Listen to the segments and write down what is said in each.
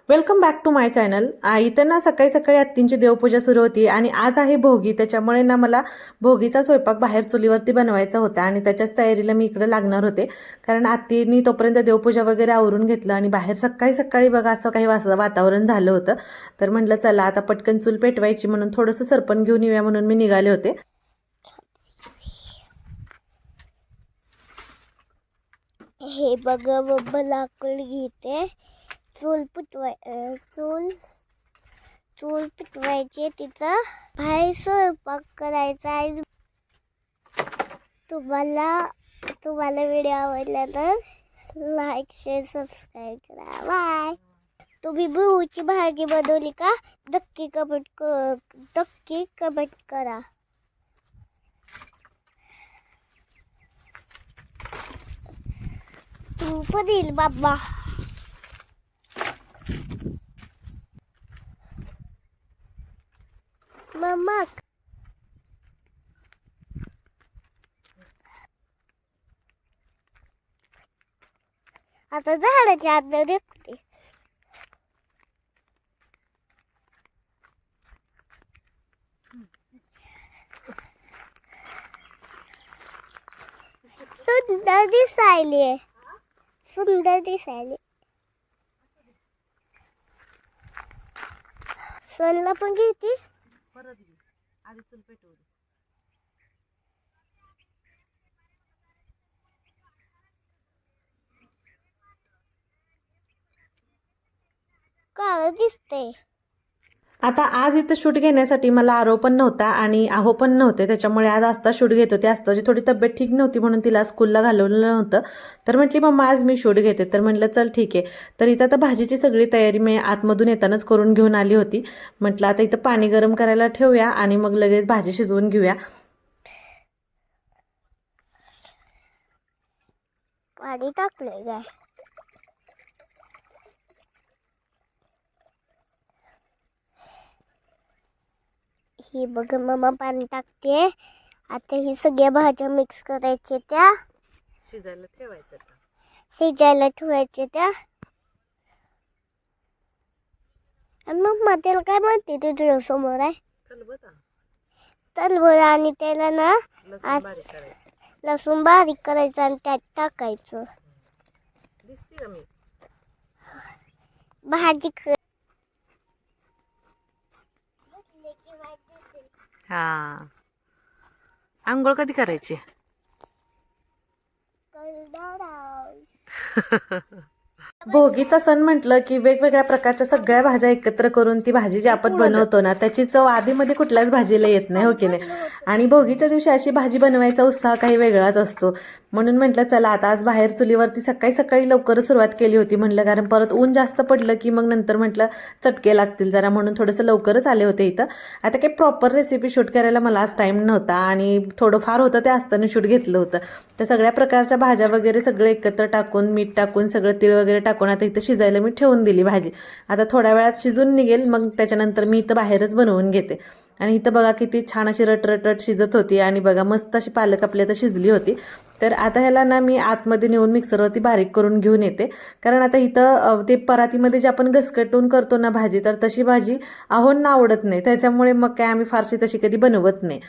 Welcome back to my channel. इथं ना सकाळी सकाळी आत्तींची देवपूजा सुरू होती आणि आज आहे भोगी. त्याच्यामुळे ना मला भोगीचा स्वयंपाक बाहेर चुलीवरती बनवायचा होता आणि त्याच्याच तयारीला मी इकडे लागणार होते. कारण आत्तींनी तोपर्यंत देवपूजा वगैरे आवरून घेतलं आणि बाहेर सकाळी सकाळी बघा असं काही वातावरण झालं होतं. तर म्हटलं चला आता पटकन चूल पेटवायची म्हणून थोडंसं सरपण घेऊन येऊया म्हणून मी निघाले होते. हे बघा बाबा लाकूड घेते. चूल पेटवायची तिथं बाहेर स्वयंपाक करायचा आहे. तुम्हाला व्हिडिओ आवडला तर लाईक शेअर सबस्क्राईब करा. बाय. तुम्ही बिहूची भाजी बनवली का? नक्की कमेंट करा. तू पण येईल बाबा. मम्मा आता झाडाच्या आत देखते. सुंदर दिसायली. सोनला पण घेते. आधी चूल पेटवू दे. काळं दिसते. आता आज इथं शूट घेण्यासाठी मला आरो पण नव्हता आणि आहो पण नव्हते. त्याच्यामुळे आज आस्था शूट घेत होते. आस्थाची थोडी तब्येत ठीक नव्हती म्हणून तिला स्कूलला घालवलं नव्हतं. तर म्हटली मम्मा आज मी शूट घेते. तर म्हटलं चल ठीक आहे. तर इथं आता भाजीची सगळी तयारी मी आतमधून येतानाच करून घेऊन आली होती. म्हटलं आता इथं पाणी गरम करायला ठेवूया आणि मग लगेच भाजी शिजवून घेऊया. पाणी टाकलंय काय? ही बघ मम्मा पाणी टाकते. आता ही सगळ्या भाज्या मिक्स करायच्या त्या शिजायला ठेवायच्या त्या. आणि मम्मा त्याला काय म्हणते तुझ्या समोर आहे तलबोर आणि त्याला ना लसूण बारीक करायचं आणि त्यात टाकायचं. भाजी हा आंघोळ कधी करायची? भोगीचा सण म्हटलं की वेगवेगळ्या प्रकारच्या सगळ्या भाज्या एकत्र करून ती भाजी जी आपण बनवतो ना त्याची चव आधीमध्ये कुठल्याच भाजीला येत नाही, हो की नाही. आणि भोगीच्या दिवशी अशी भाजी बनवायचा उत्साह काही वेगळाच असतो. म्हणून म्हटलं चला आता आज बाहेर चुलीवरती सकाळी सकाळी लवकर सुरुवात केली होती. म्हटलं कारण परत ऊन जास्त पडलं की मग नंतर म्हटलं चटके लागतील जरा, म्हणून थोडंसं लवकरच आले होते इथं. आता काही प्रॉपर रेसिपी शूट करायला मला आज टाईम नव्हता आणि थोडं फार होतं ते असताना शूट घेतलं होतं. तर सगळ्या प्रकारच्या भाज्या वगैरे सगळं एकत्र टाकून मीठ टाकून सगळं तीळ वगैरे टाकून आता इथं शिजायला मी ठेवून दिली भाजी. आता थोड्या वेळात शिजून निघेल मग त्याच्यानंतर मी इथं बाहेरच बनवून घेते. आणि इथं बघा किती छान अशी रट शिजत होती आणि बघा मस्त अशी पालक आपली आता शिजली होती. तर आता ह्याला ना मी आतमध्ये नेऊन मिक्सरवरती बारीक करून घेऊन येते. कारण आता इथं ते परातीमध्ये जे आपण घसकटून करतो ना भाजी, तर तशी भाजी आहोंना आवडत नाही. त्याच्यामुळे मग काय आम्ही फारशी तशी कधी बनवत नाही.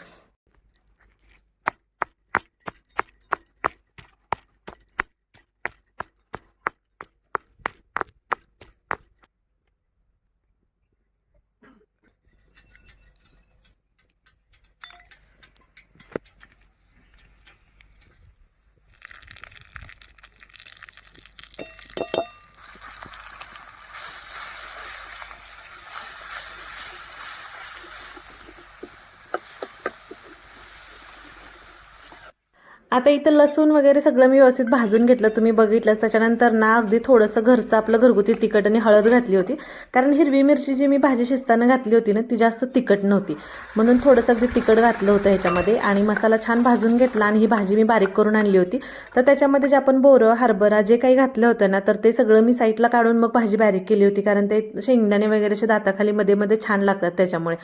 आता इथं लसूण वगैरे सगळं मी व्यवस्थित भाजून घेतलं, तुम्ही बघितलंच. त्याच्यानंतर ना अगदी थोडंसं घरचं आपलं घरगुती तिखट आणि हळद घातली होती. कारण हिरवी मिरची जी मी भाजी शिजताना घातली होती ना ती जास्त तिखट नव्हती, म्हणून थोडंसं अगदी तिखट घातलं होतं ह्याच्यामध्ये. आणि मसाला छान भाजून घेतला आणि ही भाजी मी बारीक करून आणली होती. तर त्याच्यामध्ये जे आपण बोरं हरभरा जे काही घातलं होतं ना तर ते सगळं मी साईडला काढून मग भाजी बारीक केली होती. कारण ते शेंगदाणे वगैरेच्या दाताखाली मध्ये मध्ये छान लागतात त्याच्यामुळे.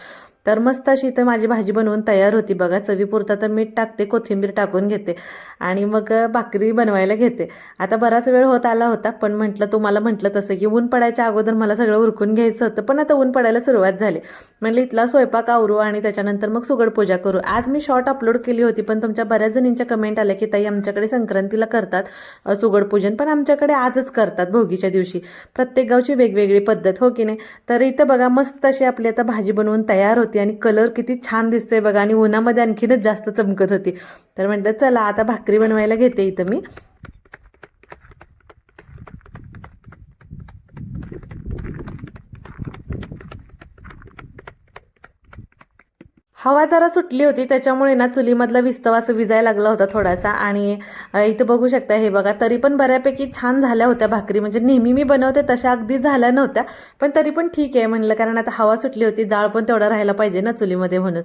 तर मस्त अशी इथं माझी भाजी बनवून तयार होती बघा. चवीपुरता तर मीठ टाकते, कोथिंबीर टाकून घेते आणि मग भाकरी बनवायला घेते. आता बराच वेळ होत आला होता, पण म्हटलं तुम्हाला म्हटलं तसं की ऊन पडायच्या अगोदर मला सगळं उरकून घ्यायचं होतं. पण आता ऊन पडायला सुरुवात झाली. म्हणलं इथला स्वयंपाक आवरू आणि त्याच्यानंतर मग सुगड पूजा करू. आज मी शॉर्ट अपलोड केली होती, पण तुमच्या बऱ्याच जणींच्या कमेंट आल्या की ताई आमच्याकडे संक्रांतीला करतात सुगड पूजन, पण आमच्याकडे आजच करतात भोगीच्या दिवशी. प्रत्येक गावची वेगवेगळी पद्धत, हो की नाही. तर इथं बघा मस्त अशी आपली आता भाजी बनवून तयार होती आणि कलर किती छान दिसतोय बघा आणि उन्हामध्ये आणखीनच जास्त चमकत होती. तर म्हटलं चला आता भाकरी बनवायला घेते इथं मी. हवा जरा सुटली होती त्याच्यामुळे ना चुलीमधला विस्तव असं विजायला लागला होता थोडासा. आणि इथं बघू शकता हे बघा, तरी पण बऱ्यापैकी छान झाल्या होत्या भाकरी. म्हणजे नेहमी मी बनवते तशा अगदी झाल्या नव्हत्या, पण तरी पण ठीक आहे म्हणलं, कारण आता हवा सुटली होती, जाळ पण तेवढा राहायला पाहिजे ना चुलीमध्ये म्हणून.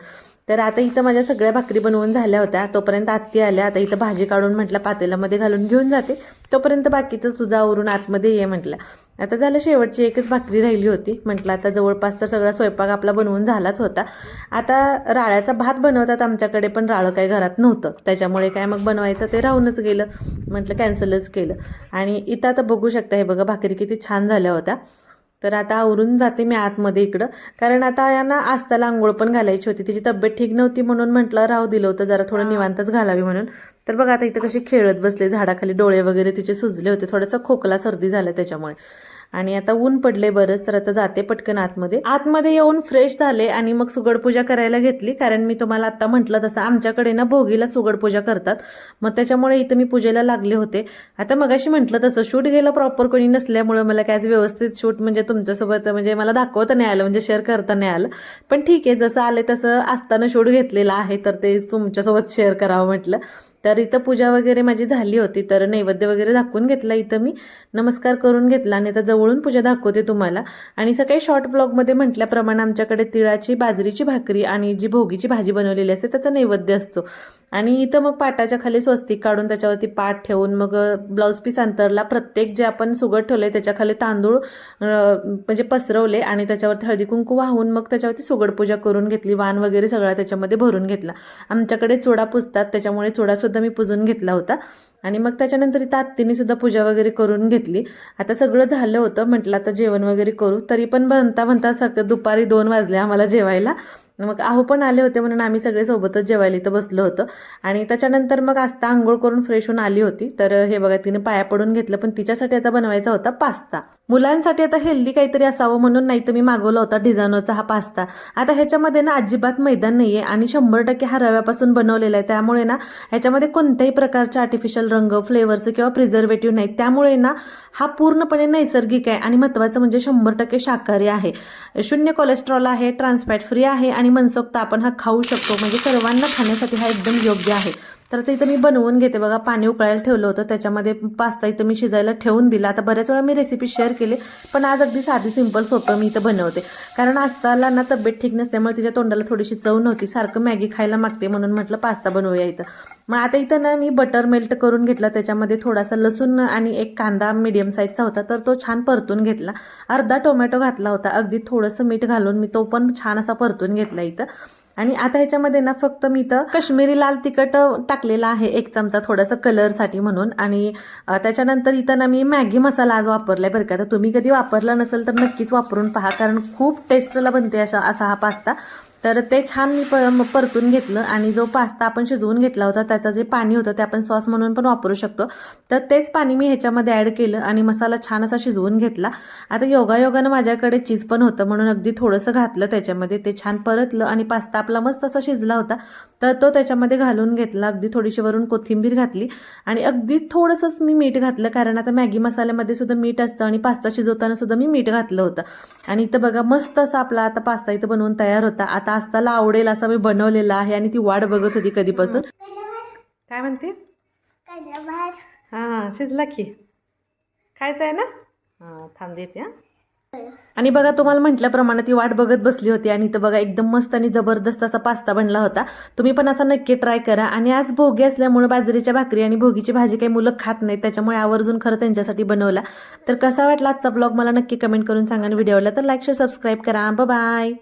तर आता इथं माझ्या सगळ्या भाकरी बनवून झाल्या होत्या. तोपर्यंत आत्ती आल्या. आता इथं भाजी काढून म्हटलं पातेल्यामध्ये घालून घेऊन जाते, तोपर्यंत बाकीचं तुझा आवरून आतमध्ये ये म्हटलं. आता झालं, शेवटची एकच भाकरी राहिली होती. म्हटलं आता जवळपास तर सगळा स्वयंपाक आपला बनवून झालाच होता. आता राळ्याचा भात बनवतात आमच्याकडे, पण राळं काही घरात नव्हतं, त्याच्यामुळे काय मग बनवायचं ते राहूनच गेलं. म्हटलं कॅन्सलच केलं. आणि इथं आता बघू शकता हे बघा, भाकरी किती छान झाल्या होत्या. तर आता आवरून जाते मी आतमध्ये इकडं, कारण आता यांना आस्ताला आंघोळ पण घालायची होती. तिची तब्येत ठीक नव्हती म्हणून म्हटलं राहू दिलं होतं, जरा थोडं निवांतच घालावी म्हणून. तर बघा आता इथं कशी खेळत बसले झाडाखाली, डोळे वगैरे तिचे सुजले होते, थोडासा खोकला सर्दी झाला त्याच्यामुळे. आणि आता ऊन पडले बरंच, तर आता जाते पटकन आतमध्ये येऊन फ्रेश झाले आणि मग सुगड पूजा करायला घेतली. कारण मी तुम्हाला आता म्हटलं तसं आमच्याकडे ना भोगीला सुगड पूजा करतात, मग त्याच्यामुळे इथं मी पूजेला लागले होते. आता मगाशी म्हटलं तसं शूट घ्यायला प्रॉपर कोणी नसल्यामुळे मला काय व्यवस्थित शूट म्हणजे तुमच्यासोबत म्हणजे मला दाखवता नाही आलं, म्हणजे शेअर करता नाही आलं. पण ठीक आहे, जसं आले तसं असताना शूट घेतलेला आहे, तर ते तुमच्यासोबत शेअर करावं म्हटलं. तर इथं पूजा वगैरे माझी झाली होती, तर नैवेद्य वगैरे दाखवून घेतला इथं मी, नमस्कार करून घेतला आणि आता जवळून पूजा दाखवते तुम्हाला. आणि सकाळी शॉर्ट ब्लॉगमध्ये म्हटल्याप्रमाणे आमच्याकडे तिळाची बाजरीची भाकरी आणि जी भोगीची भाजी बनवलेली असते त्याचा नैवेद्य असतो. आणि इथं मग पाटाच्या खाली स्वस्तिक काढून त्याच्यावरती पाट ठेवून मग ब्लाऊज पीस अंतरला, प्रत्येक जे आपण सुगड ठेवलंय त्याच्या खाली तांदूळ म्हणजे पसरवले आणि त्याच्यावरती हळदी कुंकू वाहून मग त्याच्यावरती सुगड पूजा करून घेतली. वाण वगैरे सगळा त्याच्यामध्ये भरून घेतला. आमच्याकडे चुडा पुजतात, त्याच्यामुळे चुडा सुद्धा मी पुजून घेतला होता. आणि मग त्याच्यानंतर इथं आत्तीने सुद्धा पूजा वगैरे करून घेतली. आता सगळं झालं होतं, म्हटलं आता जेवण वगैरे करू. तरी पण म्हणता दुपारी 2 वाजले आम्हाला जेवायला. मग आहो पण आले होते म्हणून आम्ही सगळे सोबतच जेवायला इथं बसलो होतो. आणि त्याच्यानंतर मग आस्ता आंघोळ करून फ्रेश होऊन आली होती. तर हे बघा, तिने पाया पडून घेतलं, पण तिच्यासाठी आता बनवायचा होता पास्ता. मुलांसाठी आता हेल्दी काहीतरी असावं म्हणून, नाही तर मी मागवला होता डिझायनरचा हा पास्ता. आता ह्याच्यामध्ये ना अजिबात मैदान नाहीये आणि 100% हा रव्यापासून बनवलेला आहे, त्यामुळे ना ह्याच्यामध्ये कोणत्याही प्रकारचे आर्टिफिशियल रंग, फ्लेवर्स किंवा प्रिझर्वेटिव्ह नाहीत. त्यामुळे ना हा पूर्णपणे नैसर्गिक आहे आणि महत्त्वाचं म्हणजे 100% शाकाहारी आहे, 0 कोलेस्ट्रॉल आहे, ट्रान्सफॅट फ्री आहे आणि मनसोक्त आपण हा खाऊ शकतो. म्हणजे सर्वांना खाण्यासाठी हा एकदम योग्य आहे. तर ते इथं मी बनवून घेते बघा. पाणी उकळायला ठेवलं होतं, त्याच्यामध्ये पास्ता इथं मी शिजायला ठेवून दिला. आता बऱ्याच वेळा मी रेसिपी शेअर केली, पण आज अगदी साधी सिंपल सोपं मी इथं बनवते. कारण आस्ताला ना तब्येत ठीक नसल्यामुळे तिच्या तोंडाला थोडीशी चव नव्हती, सारखं मॅगी खायला मागते, म्हणून म्हटलं पास्ता बनवूया इथं. मग आता इथं ना मी बटर मेल्ट करून घेतला, त्याच्यामध्ये थोडासा लसूण आणि एक कांदा मीडियम साईजचा होता, तर तो छान परतून घेतला. अर्धा टोमॅटो घातला होता, अगदी थोडंसं मीठ घालून मी तो पण छान असा परतून घेतला इथं. आणि आता ह्याच्यामध्ये ना फक्त मी इथं काश्मीरी लाल तिखट टाकलेला आहे 1 चमचा, थोडंसं कलरसाठी म्हणून. आणि त्याच्यानंतर इथं ना मी मॅगी मसाला आज वापरलाय बरं का. तर तुम्ही कधी वापरला नसेल तर नक्कीच वापरून पहा, कारण खूप टेस्टला बनते असा हा पास्ता. तर ते छान मी परतून घेतलं आणि जो पास्ता आपण शिजवून घेतला होता त्याचं जे पाणी होतं ते आपण सॉस म्हणून पण वापरू शकतो. तर तेच पाणी मी ह्याच्यामध्ये ॲड केलं आणि मसाला छान असा शिजवून घेतला. आता योगायोगानं माझ्याकडे चीज पण होतं म्हणून अगदी थोडंसं घातलं त्याच्यामध्ये, ते छान परतलं आणि पास्ता आपला मस्त असा शिजला होता, तर तो त्याच्यामध्ये घालून घेतला. अगदी थोडीशी वरून कोथिंबीर घातली आणि अगदी थोडंसंच मी मीठ घातलं, कारण आता मॅगी मसाल्यामध्ये सुद्धा मीठ असतं आणि पास्ता शिजवताना सुद्धा मी मीठ घातलं होतं. आणि इथं बघा मस्त असा आपला आता पास्ता इथं बनवून तयार होता. आता आस्ताला आवडेल असा मी बनवलेला आहे आणि ती वाट बघत होती कधीपासून. काय म्हणते? हां शिजला की, खायचं आहे ना? हां थांब देते. आणि बघा तुम्हाला म्हटल्याप्रमाणे ती वाट बघत बसली होती आणि इथं बघा एकदम मस्त आणि जबरदस्त असा पास्ता बनला होता. तुम्ही पण असा नक्की ट्राय करा. आणि आज भोगी असल्यामुळे बाजरीच्या भाकरी आणि भोगीची भाजी काही मुलं खात नाहीत, त्याच्यामुळे आवर्जून खरं त्यांच्यासाठी बनवला. तर कसा वाटला आजचा ब्लॉग मला नक्की कमेंट करून सांगा आणि व्हिडिओला तर लाईक शेअर सबस्क्राईब करा. बाय.